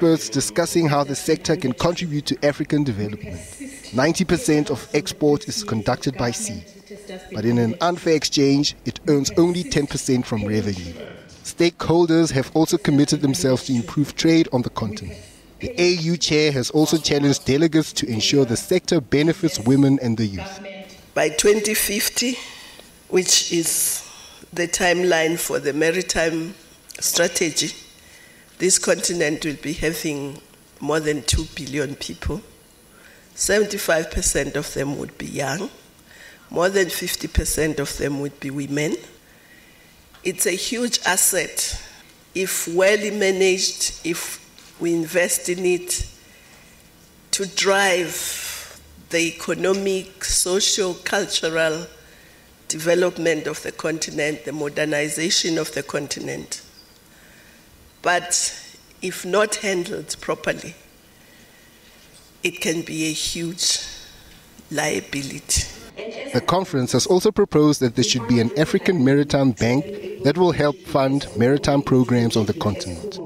experts discussing how the sector can contribute to African development. 90% of export is conducted by sea, but in an unfair exchange, it earns only 10% from revenue. Stakeholders have also committed themselves to improve trade on the continent. The AU chair has also challenged delegates to ensure the sector benefits women and the youth. By 2050, which is the timeline for the maritime strategy, this continent will be having more than 2 billion people. 75% of them would be young. More than 50% of them would be women. It's a huge asset if well managed, if we invest in it to drive the economic, social, cultural development of the continent, the modernization of the continent. But if not handled properly, it can be a huge liability. The conference has also proposed that there should be an African Maritime Bank that will help fund maritime programs on the continent.